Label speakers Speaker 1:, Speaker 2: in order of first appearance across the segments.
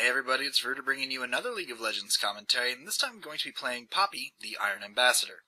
Speaker 1: Hey everybody, it's Veruda bringing you another League of Legends commentary, and this time I'm going to be playing Poppy, the Iron Ambassador.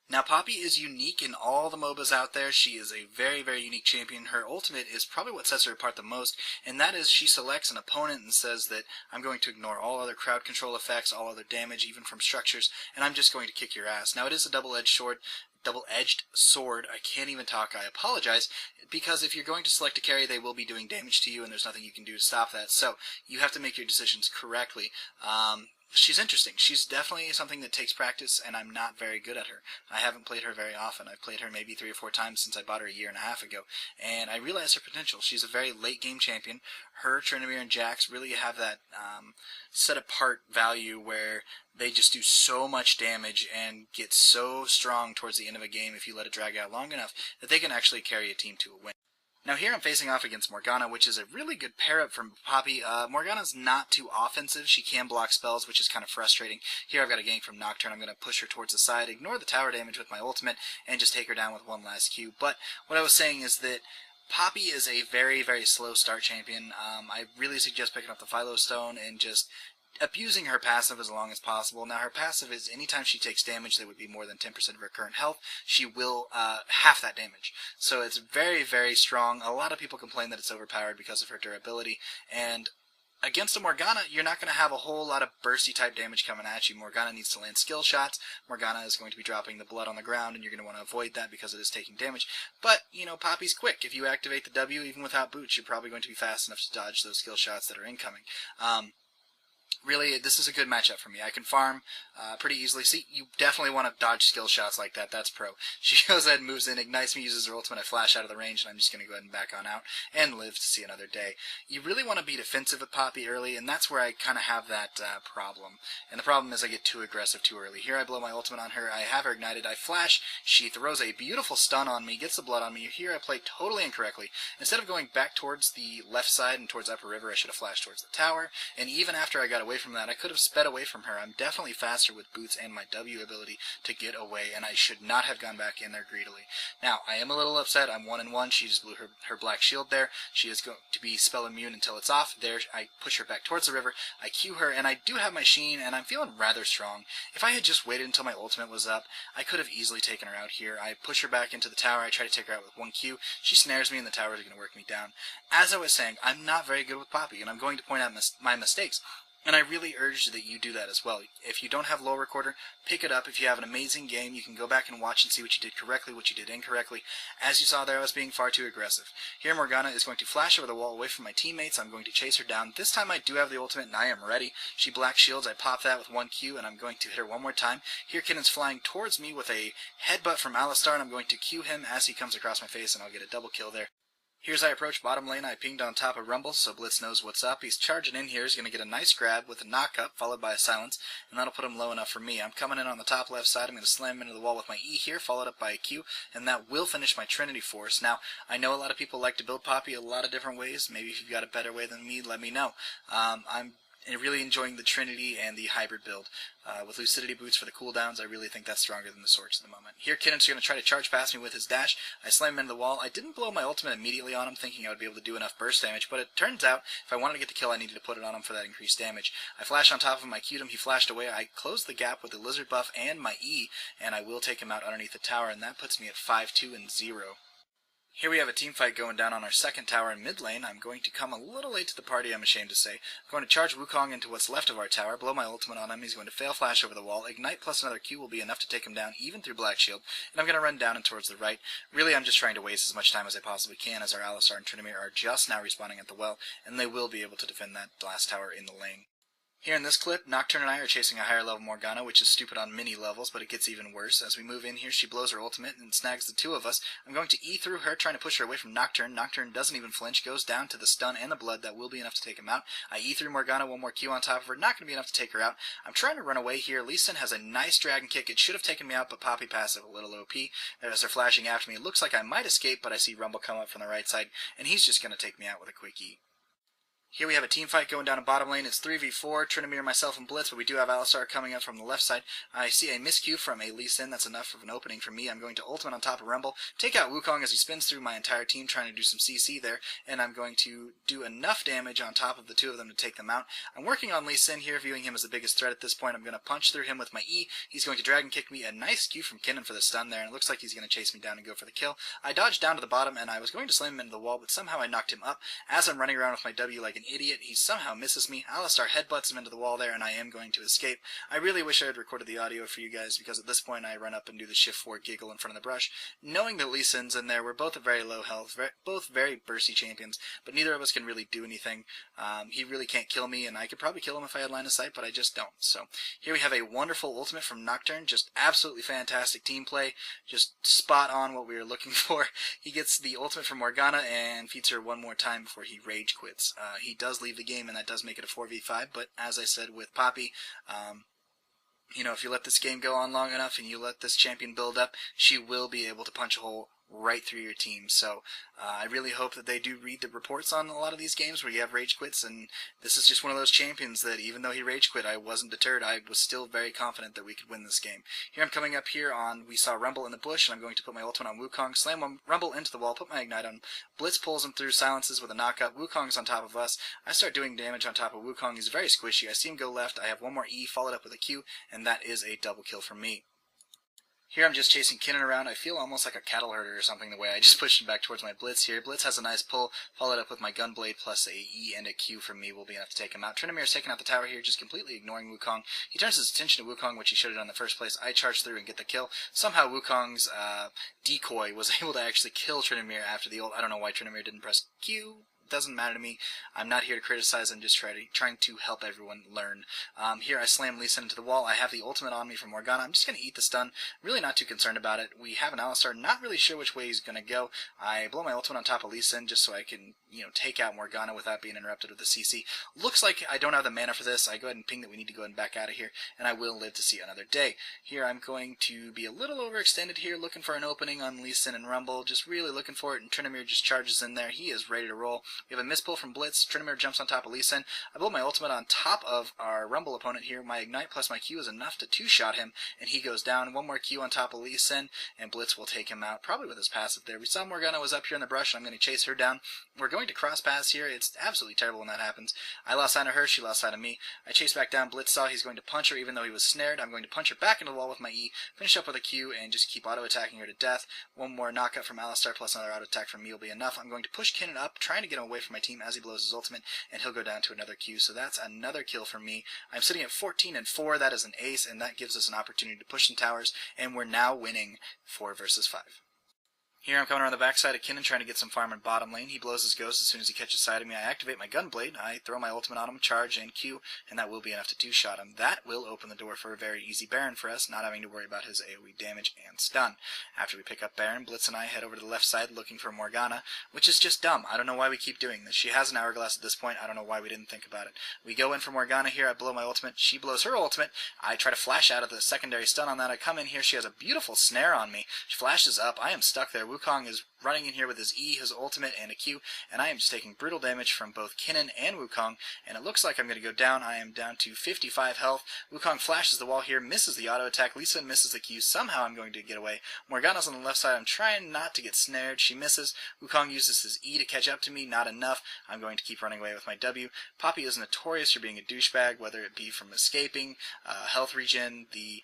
Speaker 1: Now Poppy is unique in all the MOBAs out there. She is a very, very unique champion. Her ultimate is probably what sets her apart the most, and that is she selects an opponent and says that I'm going to ignore all other crowd control effects, all other damage, even from structures, and I'm just going to kick your ass. Now it is a double-edged sword. I can't even talk, I apologize, because if you're going to select a carry, they will be doing damage to you, and there's nothing you can do to stop that, so you have to make your decisions correctly. She's interesting. She's definitely something that takes practice, and I'm not very good at her. I haven't played her very often. I've played her maybe 3 or 4 times since I bought her a year and a half ago, and I realized her potential. She's a very late-game champion. Her, Tryndamere, and Jax really have that set-apart value where they just do so much damage and get so strong towards the end of a game if you let it drag out long enough that they can actually carry a team to a win. Now here I'm facing off against Morgana, which is a really good pair-up from Poppy. Morgana's not too offensive. She can block spells, which is kind of frustrating. Here I've got a gank from Nocturne. I'm going to push her towards the side, ignore the tower damage with my ultimate, and just take her down with one last Q. But what I was saying is that Poppy is a very, very slow start champion. I really suggest picking up the Philo Stone and just abusing her passive as long as possible. Now her passive is anytime she takes damage that would be more than 10% of her current health, she will half that damage. So it's very, very strong. A lot of people complain that it's overpowered because of her durability, and against a Morgana, you're not going to have a whole lot of bursty type damage coming at you. Morgana needs to land skill shots. Morgana is going to be dropping the blood on the ground, and you're going to want to avoid that because it is taking damage. But, you know, Poppy's quick. If you activate the W, even without boots, you're probably going to be fast enough to dodge those skill shots that are incoming. Really, this is a good matchup for me. I can farm pretty easily. See, you definitely want to dodge skill shots like that. That's pro. She goes ahead and moves in, ignites me, uses her ultimate. I flash out of the range, and I'm just going to go ahead and back on out and live to see another day. You really want to be defensive with Poppy early, and that's where I kind of have that problem. And the problem is I get too aggressive too early. Here I blow my ultimate on her. I have her ignited. I flash. She throws a beautiful stun on me, gets the blood on me. Here I play totally incorrectly. Instead of going back towards the left side and towards Upper River, I should have flashed towards the tower. And even after I got away from that, I could have sped away from her. I'm definitely faster with boots and my W ability to get away, and I should not have gone back in there greedily. Now, I am a little upset. I'm 1-1. She just blew her black shield there. She is going to be spell immune until it's off. There, I push her back towards the river. I Q her, and I do have my Sheen, and I'm feeling rather strong. If I had just waited until my ultimate was up, I could have easily taken her out here. I push her back into the tower. I try to take her out with 1 Q. She snares me, and the tower is going to work me down. As I was saying, I'm not very good with Poppy, and I'm going to point out my mistakes. And I really urge that you do that as well. If you don't have LoL Recorder, pick it up. If you have an amazing game, you can go back and watch and see what you did correctly, what you did incorrectly. As you saw there, I was being far too aggressive. Here Morgana is going to flash over the wall away from my teammates. I'm going to chase her down. This time I do have the ultimate, and I am ready. She black shields. I pop that with 1 Q, and I'm going to hit her one more time. Here Kinnon's flying towards me with a headbutt from Alistar, and I'm going to Q him as he comes across my face, and I'll get a double kill there. Here's I approach bottom lane. I pinged on top of Rumble, so Blitz knows what's up. He's charging in here. He's going to get a nice grab with a knock-up, followed by a silence, and that'll put him low enough for me. I'm coming in on the top left side. I'm going to slam into the wall with my E here, followed up by a Q, and that will finish my Trinity Force. Now, I know a lot of people like to build Poppy a lot of different ways. Maybe if you've got a better way than me, let me know. I'm really enjoying the Trinity and the hybrid build. With Lucidity Boots for the cooldowns, I really think that's stronger than the Swords at the moment. Here, Kinnon's going to try to charge past me with his dash. I slam him into the wall. I didn't blow my ultimate immediately on him, thinking I would be able to do enough burst damage, but it turns out if I wanted to get the kill, I needed to put it on him for that increased damage. I flashed on top of him. I Q'd him. He flashed away. I closed the gap with the Lizard buff and my E, and I will take him out underneath the tower, and that puts me at 5-2 and 0. Here we have a team fight going down on our second tower in mid lane. I'm going to come a little late to the party, I'm ashamed to say. I'm going to charge Wukong into what's left of our tower, blow my ultimate on him. He's going to fail flash over the wall. Ignite plus another Q will be enough to take him down even through Black Shield, and I'm going to run down and towards the right. Really, I'm just trying to waste as much time as I possibly can, as our Alistar and Tryndamere are just now respawning at the well, and they will be able to defend that last tower in the lane. Here in this clip, Nocturne and I are chasing a higher level Morgana, which is stupid on many levels, but it gets even worse. As we move in here, she blows her ultimate and snags the two of us. I'm going to E through her, trying to push her away from Nocturne. Nocturne doesn't even flinch, goes down to the stun and the blood. That will be enough to take him out. I E through Morgana, one more Q on top of her. Not going to be enough to take her out. I'm trying to run away here. Lee Sin has a nice dragon kick. It should have taken me out, but Poppy passive a little OP. As they're flashing after me, it looks like I might escape, but I see Rumble come up from the right side, and he's just going to take me out with a quick E. Here we have a team fight going down in bottom lane. It's 3v4, Tryndamere, myself, and Blitz, but we do have Alistar coming up from the left side. I see a miscue from a Lee Sin. That's enough of an opening for me. I'm going to ultimate on top of Rumble, take out Wukong as he spins through my entire team, trying to do some CC there, and I'm going to do enough damage on top of the two of them to take them out. I'm working on Lee Sin here, viewing him as the biggest threat at this point. I'm going to punch through him with my E. He's going to dragon kick me. A nice Q from Kinnan for the stun there, and it looks like he's going to chase me down and go for the kill. I dodged down to the bottom, and I was going to slam him into the wall, but somehow I knocked him up. As I'm running around with my W like an idiot, he somehow misses me. Alistar headbutts him into the wall there, and I am going to escape. I really wish I had recorded the audio for you guys, because at this point I run up and do the shift 4 giggle in front of the brush, knowing that Lee Sin's in there. We're both at very low health, both very bursty champions, but neither of us can really do anything. He really can't kill me, and I could probably kill him if I had line of sight, but I just don't. So here we have a wonderful ultimate from Nocturne, just absolutely fantastic team play, just spot on what we were looking for. He gets the ultimate from Morgana and feeds her one more time before he rage quits. He does leave the game, and that does make it a 4v5, but as I said with Poppy, you know, if you let this game go on long enough and you let this champion build up, she will be able to punch a hole right through your team. So I really hope that they do read the reports on a lot of these games where you have rage quits, and this is just one of those champions that even though he rage quit, I wasn't deterred. I was still very confident that we could win this game. Here I'm coming up here on, we saw Rumble in the bush, and I'm going to put my ultimate on Wukong, slam Rumble into the wall, put my ignite on, Blitz pulls him through, silences with a knockup, Wukong's on top of us, I start doing damage on top of Wukong. He's very squishy, I see him go left, I have one more E followed up with a Q, and that is a double kill for me. Here I'm just chasing Kinnan around. I feel almost like a cattle herder or something the way I just pushed him back towards my Blitz here. Blitz has a nice pull, followed up with my Gunblade plus a E and a Q from me will be enough to take him out. Tryndamere's taking out the tower here, just completely ignoring Wukong. He turns his attention to Wukong, which he should have done in the first place. I charge through and get the kill. Somehow Wukong's decoy was able to actually kill Tryndamere after the ult. I don't know why Tryndamere didn't press Q. Doesn't matter to me. I'm not here to criticize. I'm just trying to help everyone learn. Here I slam Lee Sin into the wall. I have the ultimate on me from Morgana. I'm just going to eat the stun. Really not too concerned about it. We have an Alistar. Not really sure which way he's going to go. I blow my ultimate on top of Lee Sin just so I can, you know, take out Morgana without being interrupted with the CC. Looks like I don't have the mana for this. I go ahead and ping that we need to go ahead and back out of here, and I will live to see another day. Here I'm going to be a little overextended here, looking for an opening on Lee Sin and Rumble. Just really looking for it, and Tryndamere just charges in there. He is ready to roll. We have a mispull from Blitz. Tryndamere jumps on top of Lee Sin. I blow my ultimate on top of our Rumble opponent here. My Ignite plus my Q is enough to two-shot him, and he goes down. One more Q on top of Lee Sin, and Blitz will take him out, probably with his passive there. We saw Morgana was up here in the brush, and I'm going to chase her down. We're going to cross paths here. It's absolutely terrible when that happens. I lost sight of her. She lost sight of me. I chase back down. Blitz saw he's going to punch her, even though he was snared. I'm going to punch her back into the wall with my E, finish up with a Q, and just keep auto-attacking her to death. One more knockup from Alistar plus another auto-attack from me will be enough. I'm going to push Kinnan up, trying to get him away from my team as he blows his ultimate, and he'll go down to another Q, so that's another kill for me. I'm sitting at 14-4, that is an ace, and that gives us an opportunity to push some towers, and we're now winning 4 versus 5. Here I'm coming around the backside of Kinnan trying to get some farm in bottom lane. He blows his ghost as soon as he catches sight of me. I activate my Gunblade, I throw my ultimate on him, charge and Q, and that will be enough to two-shot him. That will open the door for a very easy Baron for us, not having to worry about his AoE damage and stun. After we pick up Baron, Blitz and I head over to the left side looking for Morgana, which is just dumb. I don't know why we keep doing this. She has an hourglass at this point. I don't know why we didn't think about it. We go in for Morgana here. I blow my ultimate. She blows her ultimate. I try to flash out of the secondary stun on that. I come in here. She has a beautiful snare on me. She flashes up. I am stuck there. Wukong is running in here with his E, his ultimate, and a Q, and I am just taking brutal damage from both Kinnan and Wukong, and it looks like I'm going to go down. I am down to 55 health. Wukong flashes the wall here, misses the auto attack. Lee Sin misses the Q. Somehow I'm going to get away. Morgana's on the left side. I'm trying not to get snared. She misses. Wukong uses his E to catch up to me. Not enough. I'm going to keep running away with my W. Poppy is notorious for being a douchebag, whether it be from escaping, health regen, the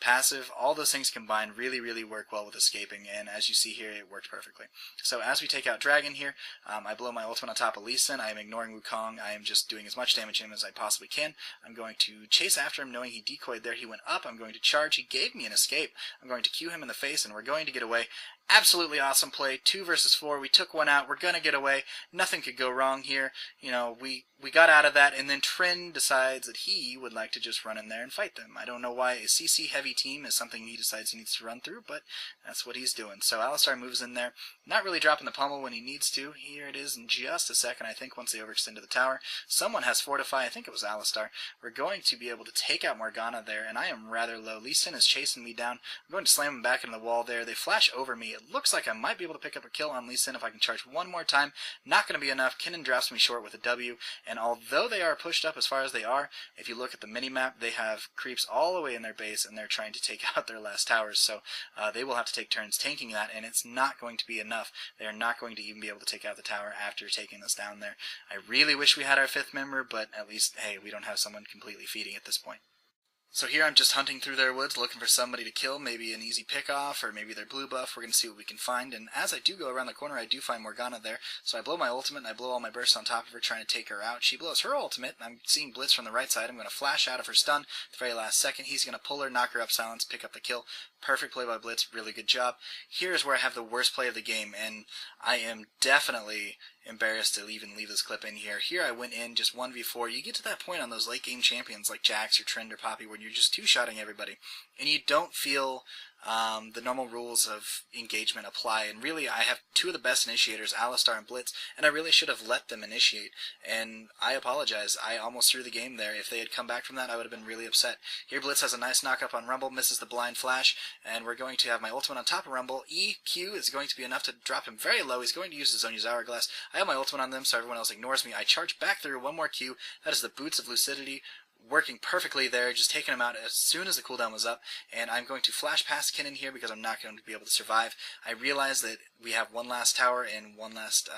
Speaker 1: passive, all those things combined really work well with escaping, and as you see here, it worked perfectly. So as we take out Dragon here, I blow my ultimate on top of Lee Sin. I am ignoring Wukong. I am just doing as much damage to him as I possibly can. I'm going to chase after him, knowing he decoyed there. He went up. I'm going to charge. He gave me an escape. I'm going to Q him in the face, and we're going to get away. Absolutely awesome play. 2 versus 4. We took one out. We're going to get away. Nothing could go wrong here. You know, we got out of that, and then Trin decides that he would like to just run in there and fight them. I don't know why a CC heavy team is something he decides he needs to run through, but that's what he's doing. So Alistar moves in there, not really dropping the pummel when he needs to. Here it is in just a second, I think, once they overextend to the tower. Someone has Fortify. I think it was Alistar. We're going to be able to take out Morgana there, and I am rather low. Lee Sin is chasing me down. I'm going to slam him back into the wall there. They flash over me. It looks like I might be able to pick up a kill on Lee Sin if I can charge one more time. Not going to be enough. Kinnan drops me short with a W, and although they are pushed up as far as they are, if you look at the mini-map, they have creeps all the way in their base, and they're trying to take out their last towers, so they will have to take turns tanking that, and it's not going to be enough. They are not going to even be able to take out the tower after taking us down there. I really wish we had our 5th member, but at least, hey, we don't have someone completely feeding at this point. So here I'm just hunting through their woods looking for somebody to kill, maybe an easy pick-off, or maybe their blue buff. We're going to see what we can find, and as I do go around the corner, I do find Morgana there. So I blow my ultimate, and I blow all my bursts on top of her, trying to take her out. She blows her ultimate, and I'm seeing Blitz from the right side. I'm going to flash out of her stun at the very last second. He's going to pull her, knock her up, silence, pick up the kill. Perfect play by Blitz, really good job. Here's where I have the worst play of the game, and I am definitely embarrassed to even leave this clip in here. Here I went in just 1v4. You get to that point on those late game champions like Jax or Trend or Poppy when you're just two-shotting everybody, and you don't feel the normal rules of engagement apply, and really I have 2 of the best initiators, Alistar and Blitz, and I really should have let them initiate, and I apologize. I almost threw the game there. If they had come back from that, I would have been really upset. Here Blitz has a nice knock-up on Rumble, misses the blind flash, and we're going to have my ultimate on top of Rumble. EQ is going to be enough to drop him very low. He's going to use his Zonya's Hourglass. I have my ultimate on them, so everyone else ignores me. I charge back through, 1 more Q. That is the Boots of Lucidity, working perfectly there, just taking him out as soon as the cooldown was up, and I'm going to flash past Kinnan here because I'm not going to be able to survive. I realize that we have one last tower and one last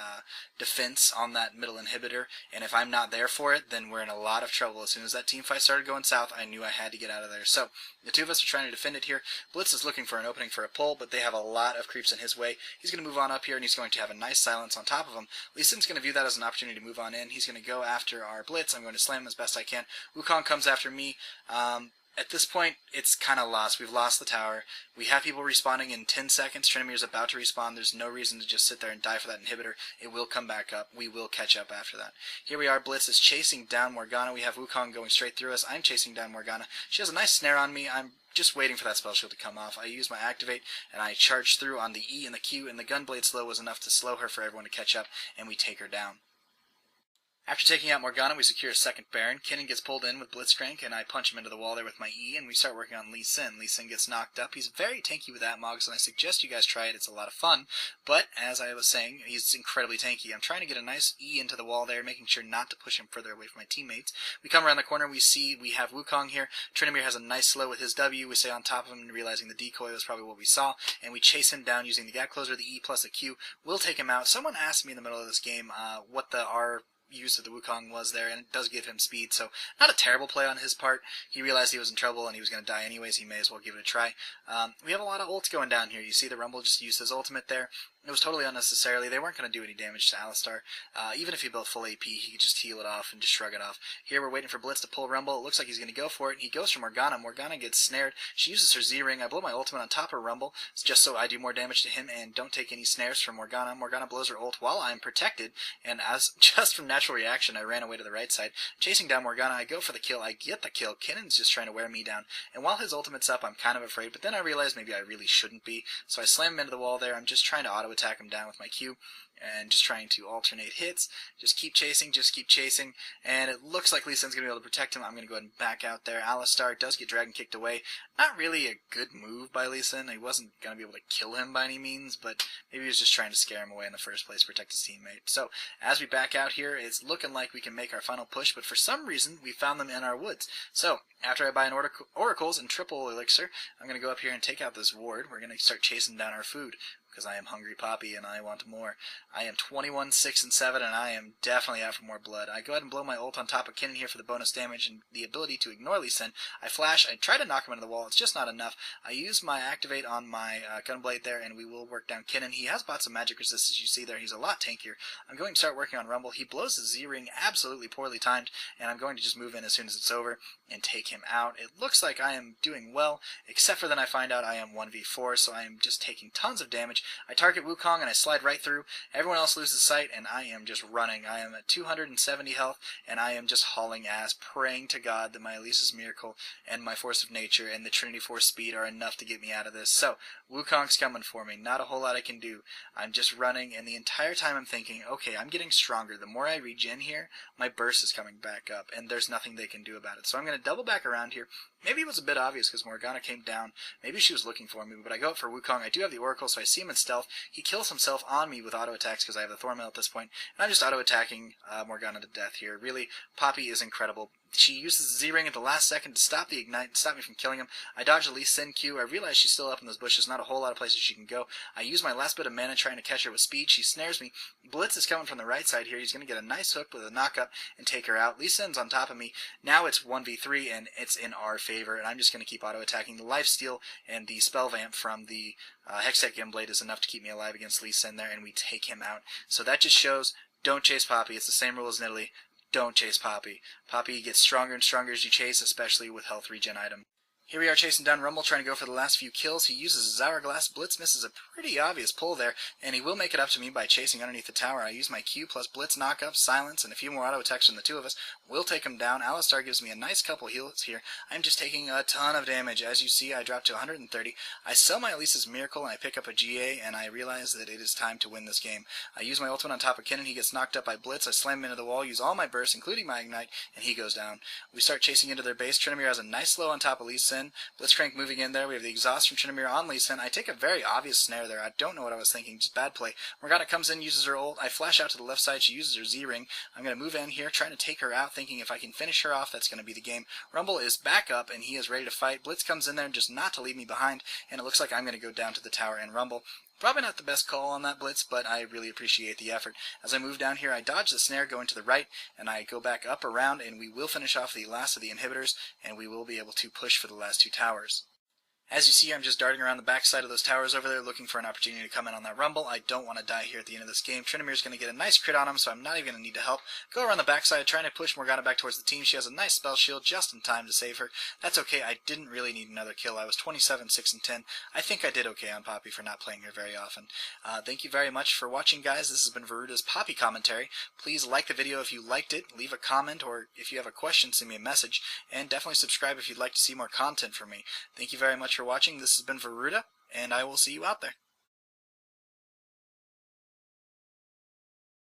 Speaker 1: defense on that middle inhibitor, and if I'm not there for it, then we're in a lot of trouble. As soon as that team fight started going south, I knew I had to get out of there. So the 2 of us are trying to defend it here. Blitz is looking for an opening for a pull, but they have a lot of creeps in his way. He's going to move on up here, and he's going to have a nice silence on top of him. Lee Sin's going to view that as an opportunity to move on in. He's going to go after our Blitz. I'm going to slam him as best I can. Wukong comes after me. At this point, it's kind of lost. We've lost the tower. We have people respawning in 10 seconds. Trinimir's about to respawn. There's no reason to just sit there and die for that inhibitor. It will come back up. We will catch up after that. Here we are. Blitz is chasing down Morgana. We have Wukong going straight through us. I'm chasing down Morgana. She has a nice snare on me. I'm just waiting for that spell shield to come off. I use my activate, and I charge through on the E and the Q, and the Gunblade slow was enough to slow her for everyone to catch up, and we take her down. After taking out Morgana, we secure a second Baron. Kinnan gets pulled in with Blitzcrank, and I punch him into the wall there with my E, and we start working on Lee Sin. Lee Sin gets knocked up. He's very tanky with Atmogs, and I suggest you guys try it. It's a lot of fun, but as I was saying, he's incredibly tanky. I'm trying to get a nice E into the wall there, making sure not to push him further away from my teammates. We come around the corner, we see we have Wukong here. Trinimir has a nice slow with his W. We stay on top of him, realizing the decoy was probably what we saw, and we chase him down using the gap closer, the E plus the Q. We'll take him out. Someone asked me in the middle of this game what the R use of the Wukong was there, and it does give him speed, so not a terrible play on his part. He realized he was in trouble and he was going to die anyways. He may as well give it a try. We have a lot of ults going down here. You see the Rumble just used his ultimate there. It was totally unnecessarily. They weren't going to do any damage to Alistar. Even if he built full AP, he could just heal it off and just shrug it off. Here we're waiting for Blitz to pull Rumble. It looks like he's going to go for it. He goes for Morgana. Morgana gets snared. She uses her Z-Ring. I blow my ultimate on top of Rumble just so I do more damage to him and don't take any snares from Morgana. Morgana blows her ult while I'm protected, and as just from natural reaction, I ran away to the right side. Chasing down Morgana, I go for the kill. I get the kill. Kinnan's just trying to wear me down, and while his ultimate's up, I'm kind of afraid, but then I realize maybe I really shouldn't be, so I slam him into the wall there. I'm just trying to auto-attack him down with my Q, and just trying to alternate hits. Just keep chasing, and it looks like Lee Sin's going to be able to protect him. I'm going to go ahead and back out there. Alistar does get dragon kicked away. Not really a good move by Lee Sin. He wasn't going to be able to kill him by any means, but maybe he was just trying to scare him away in the first place, protect his teammate. So as we back out here, it's looking like we can make our final push, but for some reason, we found them in our woods. So after I buy an Oracles and triple Elixir, I'm going to go up here and take out this ward. We're going to start chasing down our food, because I am hungry Poppy and I want more. I am 21, 6, and 7, and I am definitely out for more blood. I go ahead and blow my ult on top of Kinnan here for the bonus damage and the ability to ignore Lee Sin. I flash, I try to knock him into the wall, it's just not enough. I use my activate on my Gunblade there, and we will work down Kinnan. He has bought some magic resist, as you see there. He's a lot tankier. I'm going to start working on Rumble. He blows his Z-Ring, absolutely poorly timed, and I'm going to just move in as soon as it's over and take him out. It looks like I am doing well, except for then I find out I am 1v4, so I am just taking tons of damage. I target Wukong and I slide right through. Everyone else loses sight, and I am just running. I am at 270 health, and I am just hauling ass, praying to God that my Elisa's Miracle and my Force of Nature and the Trinity Force Speed are enough to get me out of this. So, Wukong's coming for me. Not a whole lot I can do. I'm just running, and the entire time I'm thinking, okay, I'm getting stronger. The more I regen here, my burst is coming back up, and there's nothing they can do about it. So I'm going to double back around here. Maybe it was a bit obvious because Morgana came down. Maybe she was looking for me, but I go up for Wukong. I do have the Oracle, so I see him in stealth. He kills himself on me with auto attacks because I have the Thornmail at this point, and I'm just auto attacking Morgana to death here. Really, Poppy is incredible. She uses the Z-Ring at the last second to stop the Ignite, stop me from killing him. I dodge the Lee Sin Q. I realize she's still up in those bushes, not a whole lot of places she can go. I use my last bit of mana trying to catch her with speed. She snares me. Blitz is coming from the right side here. He's going to get a nice hook with a knock-up and take her out. Lee Sin's on top of me. Now it's 1v3, and it's in our favor, and I'm just going to keep auto-attacking. The Lifesteal and the Spell Vamp from the Hextech Gimblade is enough to keep me alive against Lee Sin there, and we take him out. So that just shows, don't chase Poppy. It's the same rule as Nidalee. Don't chase Poppy. Poppy gets stronger and stronger as you chase, especially with health regen item. Here we are chasing down Rumble, trying to go for the last few kills. He uses his Hourglass. Blitz misses a pretty obvious pull there, and he will make it up to me by chasing underneath the tower. I use my Q plus Blitz knock-up, silence, and a few more auto attacks from the two of us. We'll take him down. Alistar gives me a nice couple heals here. I'm just taking a ton of damage. As you see, I drop to 130. I sell my Elisa's Miracle, and I pick up a GA, and I realize that it is time to win this game. I use my ultimate on top of Kinnan. He gets knocked up by Blitz. I slam him into the wall, use all my bursts, including my Ignite, and he goes down. We start chasing into their base. Tryndamere has a nice slow on top of Lee Sin. Blitzcrank moving in there. We have the exhaust from Tryndamere on Lee Sin. I take a very obvious snare there. I don't know what I was thinking. Just bad play. Morgana comes in, uses her ult. I flash out to the left side. She uses her Z-Ring. I'm going to move in here, trying to take her out, thinking if I can finish her off, that's going to be the game. Rumble is back up, and he is ready to fight. Blitz comes in there just not to leave me behind, and it looks like I'm going to go down to the tower and Rumble. Probably not the best call on that Blitz, but I really appreciate the effort. As I move down here, I dodge the snare going to the right, and I go back up around, and we will finish off the last of the inhibitors, and we will be able to push for the last two towers. As you see, I'm just darting around the backside of those towers over there looking for an opportunity to come in on that Rumble. I don't want to die here at the end of this game. Tryndamere's going to get a nice crit on him, so I'm not even going to need to help. Go around the backside, trying to push Morgana back towards the team. She has a nice spell shield just in time to save her. That's okay. I didn't really need another kill. I was 27, 6, and 10. I think I did okay on Poppy for not playing her very often. Thank you very much for watching, guys. This has been Veruda's Poppy commentary. Please like the video if you liked it. Leave a comment, or if you have a question, send me a message. And definitely subscribe if you'd like to see more content from me. Thank you very much for watching. This has been Veruda, and I will see you out there.